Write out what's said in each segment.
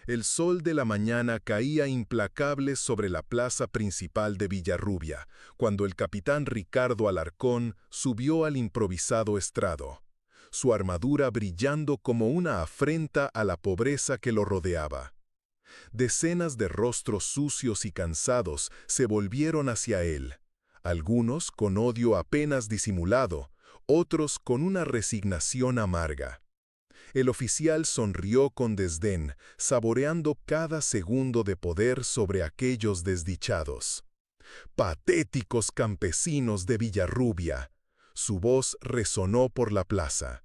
El sol de la mañana caía implacable sobre la plaza principal de Villarrubia, cuando el capitán Ricardo Alarcón subió al improvisado estrado, su armadura brillando como una afrenta a la pobreza que lo rodeaba. Decenas de rostros sucios y cansados se volvieron hacia él, algunos con odio apenas disimulado, otros con una resignación amarga. El oficial sonrió con desdén, saboreando cada segundo de poder sobre aquellos desdichados. ¡Patéticos campesinos de Villarrubia! Su voz resonó por la plaza.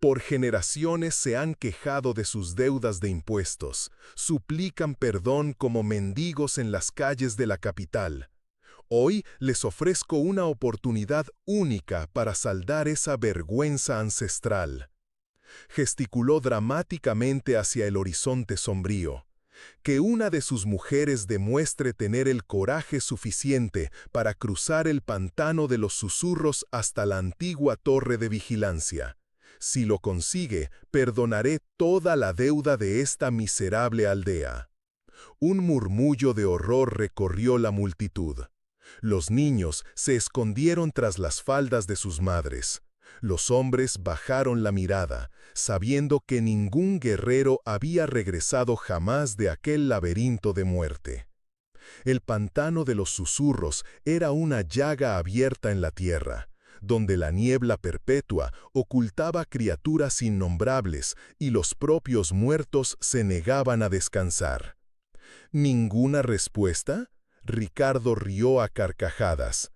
Por generaciones se han quejado de sus deudas de impuestos, suplican perdón como mendigos en las calles de la capital. Hoy les ofrezco una oportunidad única para saldar esa vergüenza ancestral. Gesticuló dramáticamente hacia el horizonte sombrío. Que una de sus mujeres demuestre tener el coraje suficiente para cruzar el pantano de los susurros hasta la antigua torre de vigilancia. Si lo consigue, perdonaré toda la deuda de esta miserable aldea. Un murmullo de horror recorrió la multitud. Los niños se escondieron tras las faldas de sus madres. Los hombres bajaron la mirada, sabiendo que ningún guerrero había regresado jamás de aquel laberinto de muerte. El pantano de los susurros era una llaga abierta en la tierra, donde la niebla perpetua ocultaba criaturas innombrables y los propios muertos se negaban a descansar. ¿Ninguna respuesta? Ricardo rió a carcajadas.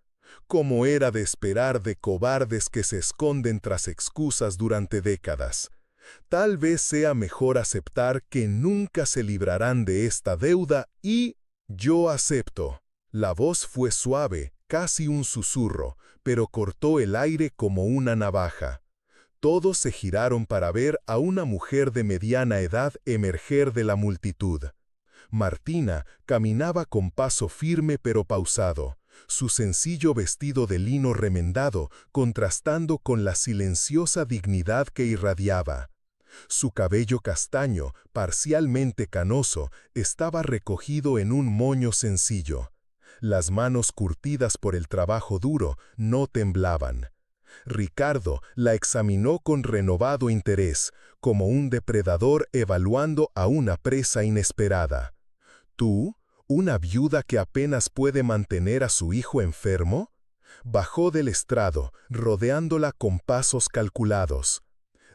Como era de esperar de cobardes que se esconden tras excusas durante décadas. Tal vez sea mejor aceptar que nunca se librarán de esta deuda y yo acepto. La voz fue suave, casi un susurro, pero cortó el aire como una navaja. Todos se giraron para ver a una mujer de mediana edad emerger de la multitud. Martina caminaba con paso firme pero pausado, su sencillo vestido de lino remendado contrastando con la silenciosa dignidad que irradiaba. Su cabello castaño, parcialmente canoso, estaba recogido en un moño sencillo. Las manos curtidas por el trabajo duro no temblaban. Ricardo la examinó con renovado interés, como un depredador evaluando a una presa inesperada. ¿Tú, una viuda que apenas puede mantener a su hijo enfermo? Bajó del estrado, rodeándola con pasos calculados.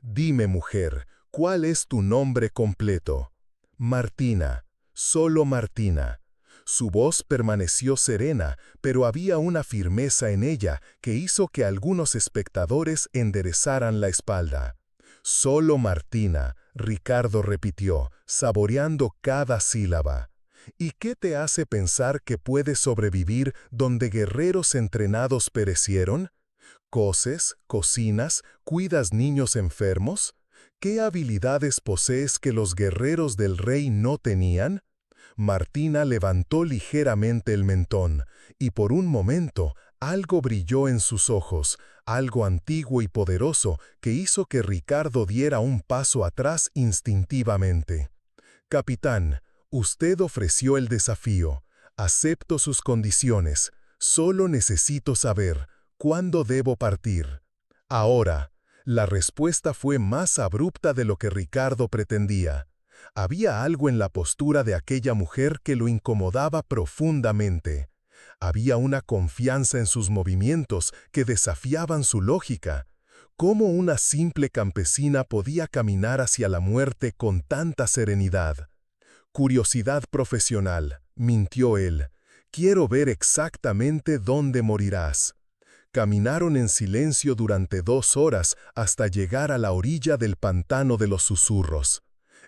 Dime, mujer, ¿cuál es tu nombre completo? Martina, solo Martina. Su voz permaneció serena, pero había una firmeza en ella que hizo que algunos espectadores enderezaran la espalda. Solo Martina, Ricardo repitió, saboreando cada sílaba. ¿Y qué te hace pensar que puedes sobrevivir donde guerreros entrenados perecieron? ¿Coses, cocinas, cuidas niños enfermos? ¿Qué habilidades posees que los guerreros del rey no tenían? Martina levantó ligeramente el mentón, y por un momento algo brilló en sus ojos, algo antiguo y poderoso que hizo que Ricardo diera un paso atrás instintivamente. Capitán, usted ofreció el desafío. Acepto sus condiciones. Solo necesito saber, ¿cuándo debo partir? Ahora. La respuesta fue más abrupta de lo que Ricardo pretendía. Había algo en la postura de aquella mujer que lo incomodaba profundamente. Había una confianza en sus movimientos que desafiaban su lógica. ¿Cómo una simple campesina podía caminar hacia la muerte con tanta serenidad? Curiosidad profesional, mintió él. Quiero ver exactamente dónde morirás. Caminaron en silencio durante 2 horas hasta llegar a la orilla del pantano de los susurros.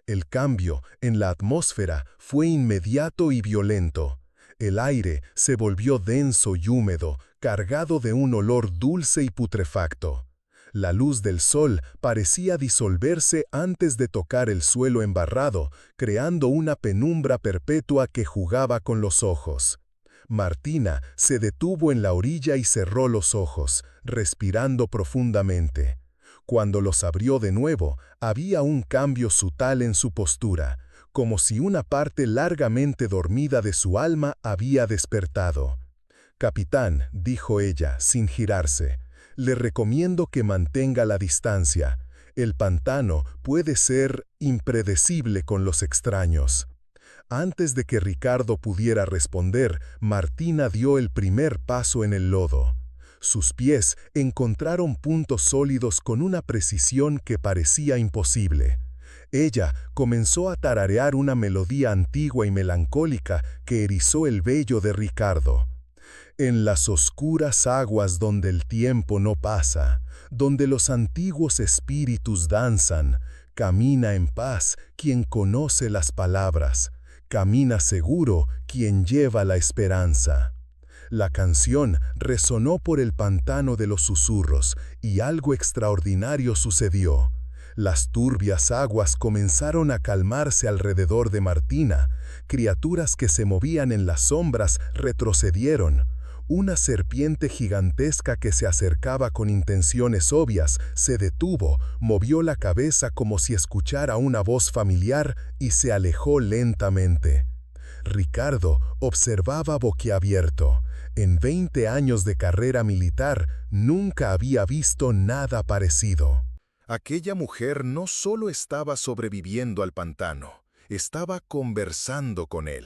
El cambio en la atmósfera fue inmediato y violento. El aire se volvió denso y húmedo, cargado de un olor dulce y putrefacto. La luz del sol parecía disolverse antes de tocar el suelo embarrado, creando una penumbra perpetua que jugaba con los ojos. Martina se detuvo en la orilla y cerró los ojos, respirando profundamente. Cuando los abrió de nuevo, había un cambio sutil en su postura, como si una parte largamente dormida de su alma había despertado. «Capitán», dijo ella, sin girarse, «le recomiendo que mantenga la distancia. El pantano puede ser impredecible con los extraños». Antes de que Ricardo pudiera responder, Martina dio el primer paso en el lodo. Sus pies encontraron puntos sólidos con una precisión que parecía imposible. Ella comenzó a tararear una melodía antigua y melancólica que erizó el vello de Ricardo. En las oscuras aguas donde el tiempo no pasa, donde los antiguos espíritus danzan, camina en paz quien conoce las palabras, camina seguro quien lleva la esperanza. La canción resonó por el pantano de los susurros y algo extraordinario sucedió. Las turbias aguas comenzaron a calmarse alrededor de Martina. Criaturas que se movían en las sombras retrocedieron. Una serpiente gigantesca que se acercaba con intenciones obvias se detuvo, movió la cabeza como si escuchara una voz familiar y se alejó lentamente. Ricardo observaba boquiabierto. En 20 años de carrera militar nunca había visto nada parecido. Aquella mujer no solo estaba sobreviviendo al pantano, estaba conversando con él.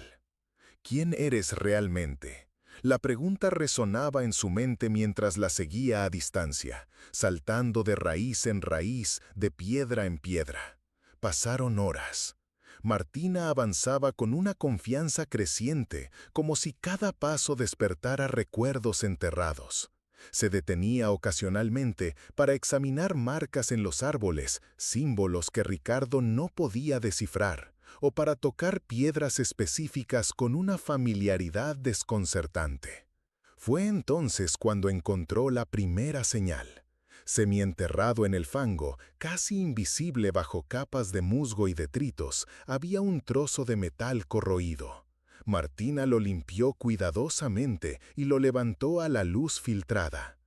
¿Quién eres realmente? La pregunta resonaba en su mente mientras la seguía a distancia, saltando de raíz en raíz, de piedra en piedra. Pasaron horas. Martina avanzaba con una confianza creciente, como si cada paso despertara recuerdos enterrados. Se detenía ocasionalmente para examinar marcas en los árboles, símbolos que Ricardo no podía descifrar, o para tocar piedras específicas con una familiaridad desconcertante. Fue entonces cuando encontró la primera señal. Semienterrado en el fango, casi invisible bajo capas de musgo y detritos, había un trozo de metal corroído. Martina lo limpió cuidadosamente y lo levantó a la luz filtrada.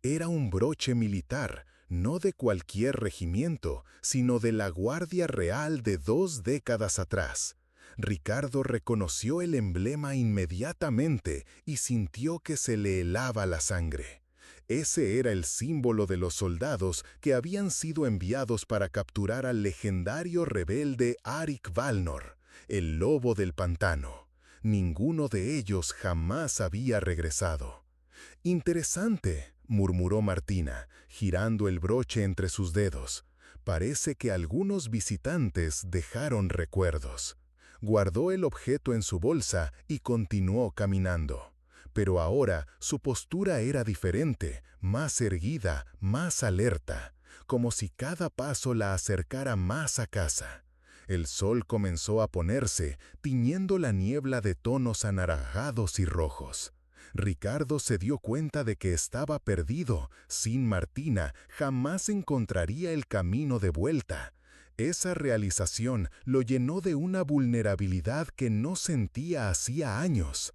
Era un broche militar, no de cualquier regimiento, sino de la Guardia Real de 2 décadas atrás. Ricardo reconoció el emblema inmediatamente y sintió que se le helaba la sangre. Ese era el símbolo de los soldados que habían sido enviados para capturar al legendario rebelde Arik Valnor, el lobo del pantano. Ninguno de ellos jamás había regresado. «Interesante», murmuró Martina, girando el broche entre sus dedos. «Parece que algunos visitantes dejaron recuerdos». Guardó el objeto en su bolsa y continuó caminando. Pero ahora su postura era diferente, más erguida, más alerta, como si cada paso la acercara más a casa. El sol comenzó a ponerse, tiñendo la niebla de tonos anaranjados y rojos. Ricardo se dio cuenta de que estaba perdido. Sin Martina, jamás encontraría el camino de vuelta. Esa realización lo llenó de una vulnerabilidad que no sentía hacía años.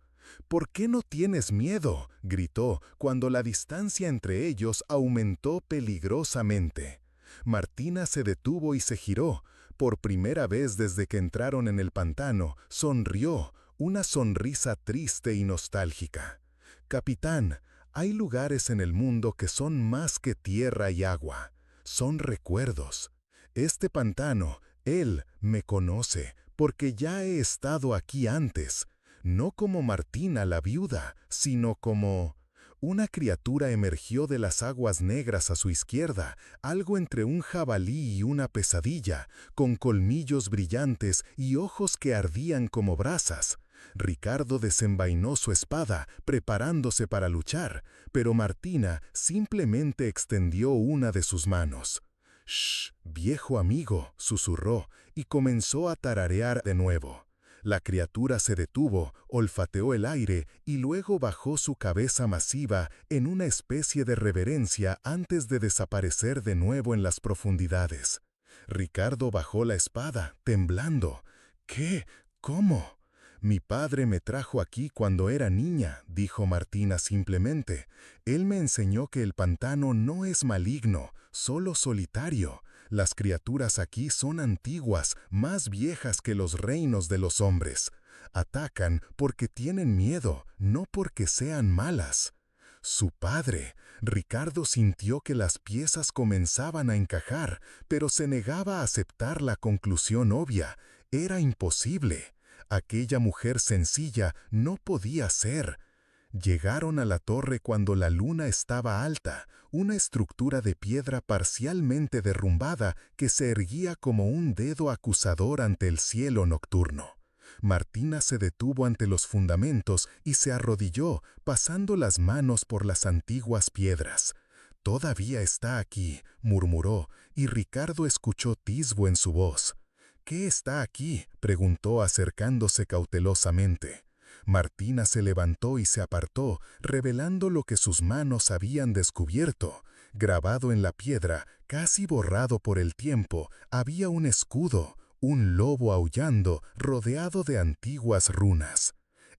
«¿Por qué no tienes miedo?», gritó, cuando la distancia entre ellos aumentó peligrosamente. Martina se detuvo y se giró. Por primera vez desde que entraron en el pantano, sonrió, una sonrisa triste y nostálgica. «Capitán, hay lugares en el mundo que son más que tierra y agua. Son recuerdos. Este pantano, él me conoce, porque ya he estado aquí antes. No como Martina la viuda, sino como...». Una criatura emergió de las aguas negras a su izquierda, algo entre un jabalí y una pesadilla, con colmillos brillantes y ojos que ardían como brasas. Ricardo desenvainó su espada, preparándose para luchar, pero Martina simplemente extendió una de sus manos. «Shh, viejo amigo», susurró, y comenzó a tararear de nuevo. La criatura se detuvo, olfateó el aire y luego bajó su cabeza masiva en una especie de reverencia antes de desaparecer de nuevo en las profundidades. Ricardo bajó la espada, temblando. «¿Qué? ¿Cómo?» «Mi padre me trajo aquí cuando era niña», dijo Martina simplemente. «Él me enseñó que el pantano no es maligno, solo solitario. Las criaturas aquí son antiguas, más viejas que los reinos de los hombres. Atacan porque tienen miedo, no porque sean malas. Su padre, Ricardo sintió que las piezas comenzaban a encajar, pero se negaba a aceptar la conclusión obvia. Era imposible. Aquella mujer sencilla no podía ser. Llegaron a la torre cuando la luna estaba alta, una estructura de piedra parcialmente derrumbada que se erguía como un dedo acusador ante el cielo nocturno. Martina se detuvo ante los fundamentos y se arrodilló, pasando las manos por las antiguas piedras. «Todavía está aquí», murmuró, y Ricardo escuchó tisbo en su voz. «¿Qué está aquí?», preguntó acercándose cautelosamente. Martina se levantó y se apartó, revelando lo que sus manos habían descubierto. Grabado en la piedra, casi borrado por el tiempo, había un escudo, un lobo aullando, rodeado de antiguas runas.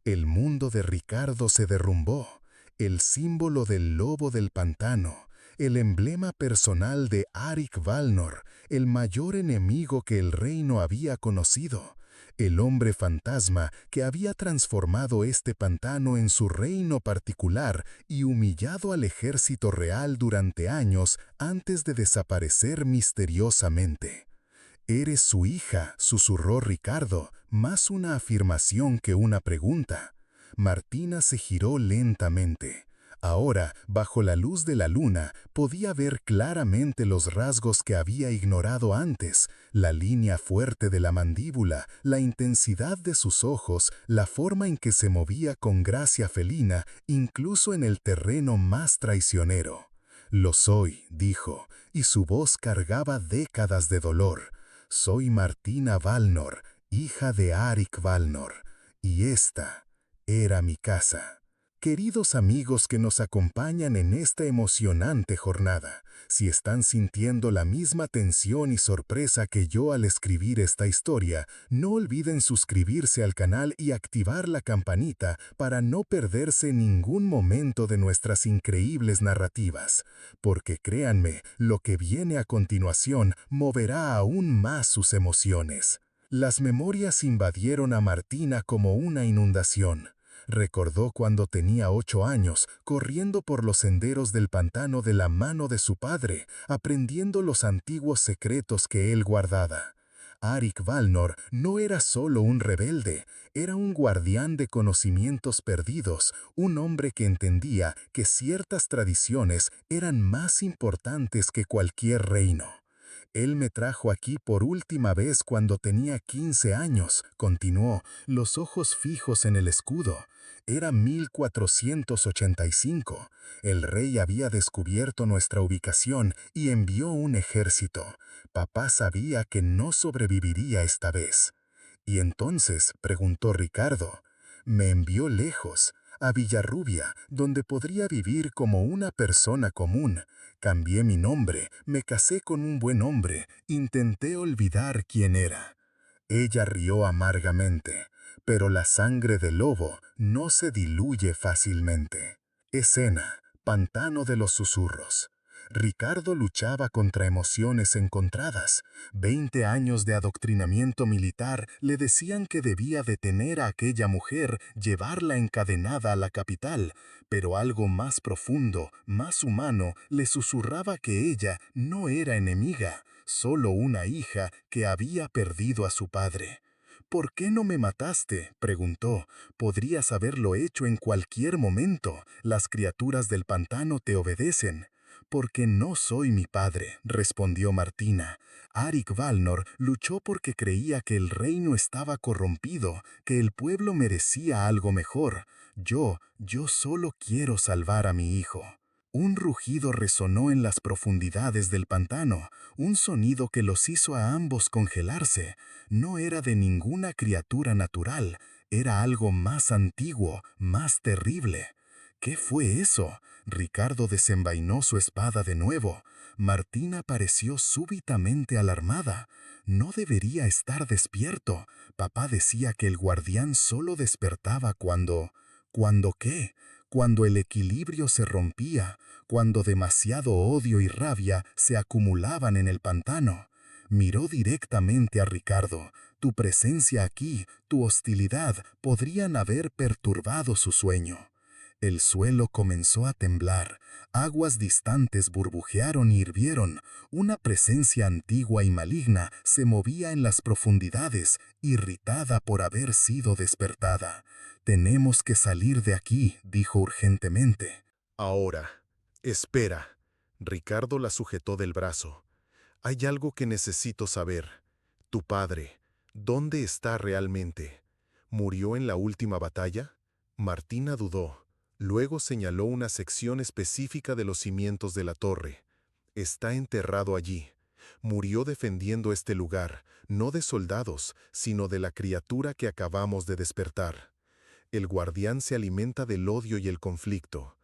El mundo de Ricardo se derrumbó. El símbolo del lobo del pantano, el emblema personal de Arik Valnor, el mayor enemigo que el reino había conocido. El hombre fantasma que había transformado este pantano en su reino particular y humillado al ejército real durante años antes de desaparecer misteriosamente. «Eres su hija», susurró Ricardo, más una afirmación que una pregunta. Martina se giró lentamente. Ahora, bajo la luz de la luna, podía ver claramente los rasgos que había ignorado antes, la línea fuerte de la mandíbula, la intensidad de sus ojos, la forma en que se movía con gracia felina, incluso en el terreno más traicionero. «Lo soy», dijo, y su voz cargaba décadas de dolor. «Soy Martina Valnor, hija de Arik Valnor, y esta era mi casa». Queridos amigos que nos acompañan en esta emocionante jornada, si están sintiendo la misma tensión y sorpresa que yo al escribir esta historia, no olviden suscribirse al canal y activar la campanita para no perderse ningún momento de nuestras increíbles narrativas, porque créanme, lo que viene a continuación moverá aún más sus emociones. Las memorias invadieron a Martina como una inundación. Recordó cuando tenía 8 años, corriendo por los senderos del pantano de la mano de su padre, aprendiendo los antiguos secretos que él guardaba. Arik Valnor no era solo un rebelde, era un guardián de conocimientos perdidos, un hombre que entendía que ciertas tradiciones eran más importantes que cualquier reino. «Él me trajo aquí por última vez cuando tenía 15 años», continuó, los ojos fijos en el escudo. Era 1485. El rey había descubierto nuestra ubicación y envió un ejército. Papá sabía que no sobreviviría esta vez. «¿Y entonces?», preguntó Ricardo. «Me envió lejos, a Villarrubia, donde podría vivir como una persona común. Cambié mi nombre, me casé con un buen hombre, intenté olvidar quién era». Ella rió amargamente, pero la sangre del lobo no se diluye fácilmente. Escena: Pantano de los Susurros. Ricardo luchaba contra emociones encontradas. 20 años de adoctrinamiento militar le decían que debía detener a aquella mujer, llevarla encadenada a la capital, pero algo más profundo, más humano, le susurraba que ella no era enemiga, solo una hija que había perdido a su padre. «¿Por qué no me mataste?», preguntó. «Podrías haberlo hecho en cualquier momento. Las criaturas del pantano te obedecen». «Porque no soy mi padre», respondió Martina. «Arik Valnor luchó porque creía que el reino estaba corrompido, que el pueblo merecía algo mejor. Yo solo quiero salvar a mi hijo». Un rugido resonó en las profundidades del pantano, un sonido que los hizo a ambos congelarse. No era de ninguna criatura natural, era algo más antiguo, más terrible. ¿Qué fue eso? Ricardo desenvainó su espada de nuevo. Martina pareció súbitamente alarmada. No debería estar despierto. Papá decía que el guardián solo despertaba cuando... ¿Cuándo qué? cuando el equilibrio se rompía, cuando demasiado odio y rabia se acumulaban en el pantano. Miró directamente a Ricardo. Tu presencia aquí, tu hostilidad, podrían haber perturbado su sueño. El suelo comenzó a temblar, aguas distantes burbujearon y hirvieron, una presencia antigua y maligna se movía en las profundidades, irritada por haber sido despertada. Tenemos que salir de aquí, dijo urgentemente. Ahora, espera. Ricardo la sujetó del brazo. Hay algo que necesito saber. Tu padre, ¿dónde está realmente? ¿Murió en la última batalla? Martina dudó. Luego señaló una sección específica de los cimientos de la torre. Está enterrado allí. Murió defendiendo este lugar, no de soldados, sino de la criatura que acabamos de despertar. El guardián se alimenta del odio y el conflicto.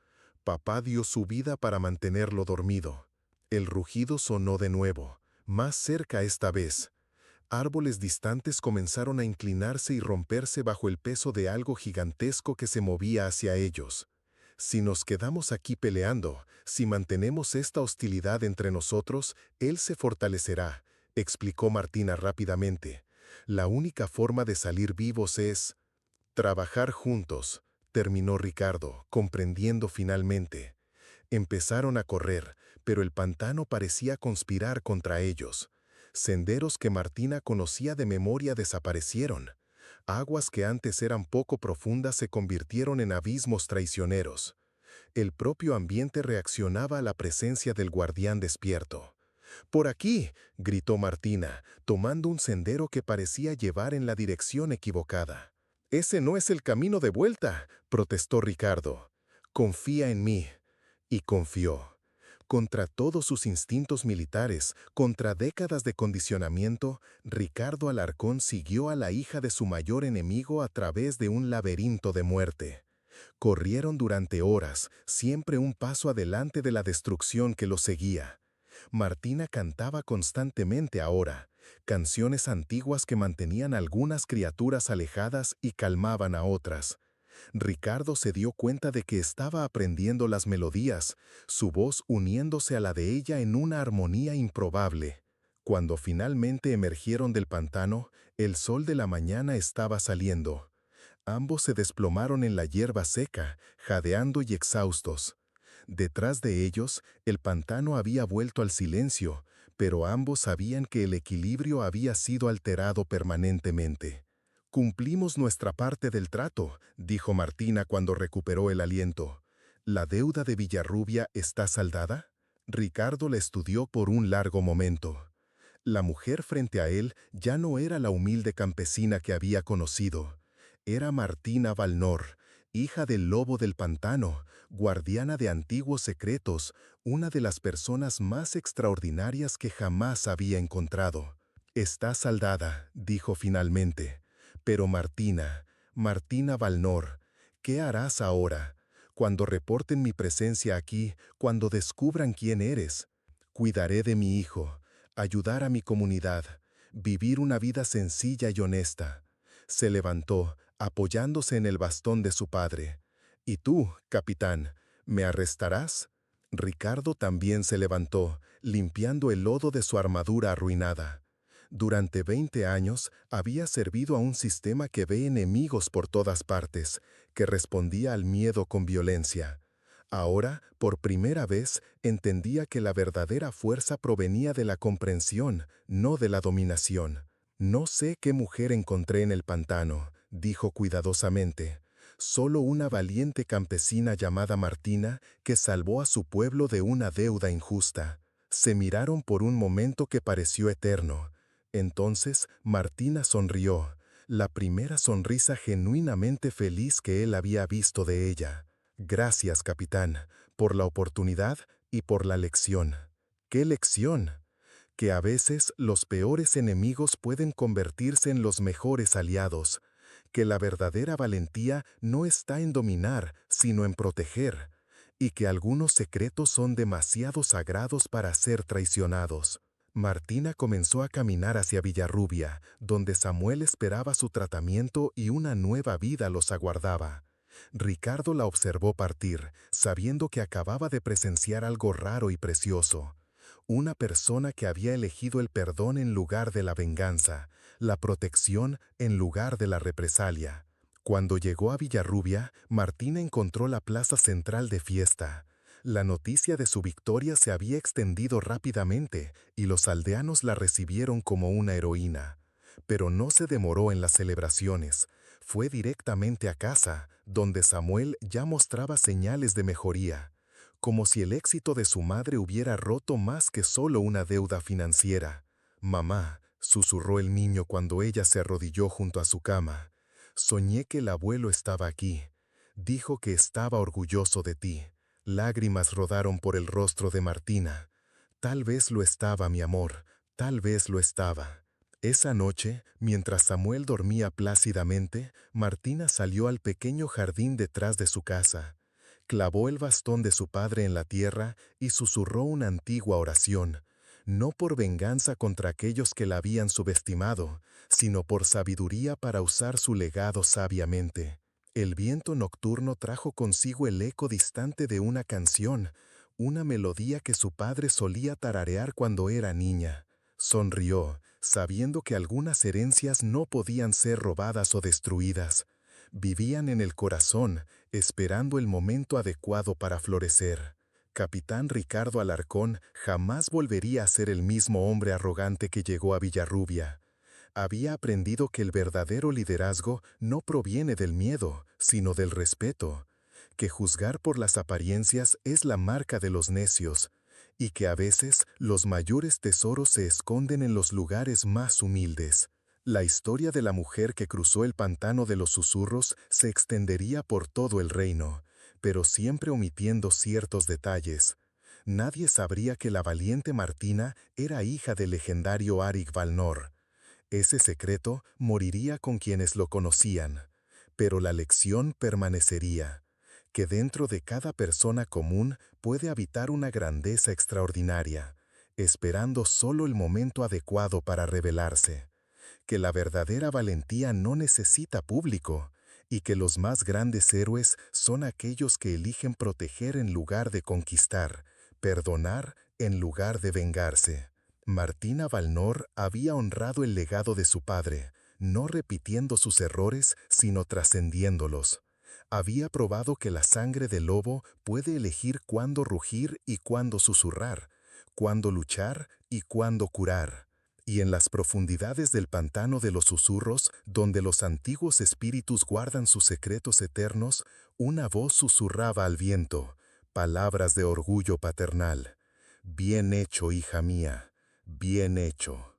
Papá dio su vida para mantenerlo dormido. El rugido sonó de nuevo, más cerca esta vez. Árboles distantes comenzaron a inclinarse y romperse bajo el peso de algo gigantesco que se movía hacia ellos. Si nos quedamos aquí peleando, si mantenemos esta hostilidad entre nosotros, él se fortalecerá, explicó Martina rápidamente. La única forma de salir vivos es trabajar juntos, terminó Ricardo, comprendiendo finalmente. Empezaron a correr, pero el pantano parecía conspirar contra ellos. Senderos que Martina conocía de memoria desaparecieron. Aguas que antes eran poco profundas se convirtieron en abismos traicioneros. El propio ambiente reaccionaba a la presencia del guardián despierto. «Por aquí», gritó Martina, tomando un sendero que parecía llevar en la dirección equivocada. «Ese no es el camino de vuelta», protestó Ricardo. «Confía en mí». Y confió. Contra todos sus instintos militares, contra décadas de condicionamiento, Ricardo Alarcón siguió a la hija de su mayor enemigo a través de un laberinto de muerte. Corrieron durante horas, siempre un paso adelante de la destrucción que los seguía. Martina cantaba constantemente ahora, canciones antiguas que mantenían a algunas criaturas alejadas y calmaban a otras. Ricardo se dio cuenta de que estaba aprendiendo las melodías, su voz uniéndose a la de ella en una armonía improbable. Cuando finalmente emergieron del pantano, el sol de la mañana estaba saliendo. Ambos se desplomaron en la hierba seca, jadeando y exhaustos. Detrás de ellos, el pantano había vuelto al silencio, pero ambos sabían que el equilibrio había sido alterado permanentemente. «Cumplimos nuestra parte del trato», dijo Martina cuando recuperó el aliento. «¿La deuda de Villarrubia está saldada?» Ricardo la estudió por un largo momento. La mujer frente a él ya no era la humilde campesina que había conocido. Era Martina Valnor, hija del lobo del pantano, guardiana de antiguos secretos, una de las personas más extraordinarias que jamás había encontrado. «Está saldada», dijo finalmente. «Pero Martina Valnor, ¿qué harás ahora? Cuando reporten mi presencia aquí, cuando descubran quién eres. Cuidaré de mi hijo, ayudar a mi comunidad, vivir una vida sencilla y honesta». Se levantó, apoyándose en el bastón de su padre. «¿Y tú, capitán, me arrestarás?» Ricardo también se levantó, limpiando el lodo de su armadura arruinada. Durante 20 años había servido a un sistema que ve enemigos por todas partes, que respondía al miedo con violencia. Ahora, por primera vez, entendía que la verdadera fuerza provenía de la comprensión, no de la dominación. «No sé qué mujer encontré en el pantano», dijo cuidadosamente. «Solo una valiente campesina llamada Martina que salvó a su pueblo de una deuda injusta». Se miraron por un momento que pareció eterno. Entonces Martina sonrió, la primera sonrisa genuinamente feliz que él había visto de ella. «Gracias, capitán, por la oportunidad y por la lección». «¿Qué lección?» «Que a veces los peores enemigos pueden convertirse en los mejores aliados. Que la verdadera valentía no está en dominar, sino en proteger. Y que algunos secretos son demasiado sagrados para ser traicionados». Martina comenzó a caminar hacia Villarrubia, donde Samuel esperaba su tratamiento y una nueva vida los aguardaba. Ricardo la observó partir, sabiendo que acababa de presenciar algo raro y precioso. Una persona que había elegido el perdón en lugar de la venganza, la protección en lugar de la represalia. Cuando llegó a Villarrubia, Martina encontró la plaza central de fiesta. La noticia de su victoria se había extendido rápidamente y los aldeanos la recibieron como una heroína. Pero no se demoró en las celebraciones. Fue directamente a casa, donde Samuel ya mostraba señales de mejoría, como si el éxito de su madre hubiera roto más que solo una deuda financiera. «Mamá», susurró el niño cuando ella se arrodilló junto a su cama, «soñé que el abuelo estaba aquí. Dijo que estaba orgulloso de ti». Lágrimas rodaron por el rostro de Martina. Tal vez lo estaba, mi amor, tal vez lo estaba. Esa noche, mientras Samuel dormía plácidamente, Martina salió al pequeño jardín detrás de su casa. Clavó el bastón de su padre en la tierra y susurró una antigua oración, no por venganza contra aquellos que la habían subestimado, sino por sabiduría para usar su legado sabiamente. El viento nocturno trajo consigo el eco distante de una canción, una melodía que su padre solía tararear cuando era niña. Sonrió, sabiendo que algunas herencias no podían ser robadas o destruidas. Vivían en el corazón, esperando el momento adecuado para florecer. Capitán Ricardo Alarcón jamás volvería a ser el mismo hombre arrogante que llegó a Villarrubia. Había aprendido que el verdadero liderazgo no proviene del miedo, sino del respeto, que juzgar por las apariencias es la marca de los necios, y que a veces los mayores tesoros se esconden en los lugares más humildes. La historia de la mujer que cruzó el pantano de los susurros se extendería por todo el reino, pero siempre omitiendo ciertos detalles. Nadie sabría que la valiente Martina era hija del legendario Arik Valnor. Ese secreto moriría con quienes lo conocían, pero la lección permanecería, que dentro de cada persona común puede habitar una grandeza extraordinaria, esperando solo el momento adecuado para revelarse, que la verdadera valentía no necesita público, y que los más grandes héroes son aquellos que eligen proteger en lugar de conquistar, perdonar en lugar de vengarse. Martina Valnor había honrado el legado de su padre, no repitiendo sus errores, sino trascendiéndolos. Había probado que la sangre del lobo puede elegir cuándo rugir y cuándo susurrar, cuándo luchar y cuándo curar. Y en las profundidades del pantano de los susurros, donde los antiguos espíritus guardan sus secretos eternos, una voz susurraba al viento, palabras de orgullo paternal. «Bien hecho, hija mía, bien hecho».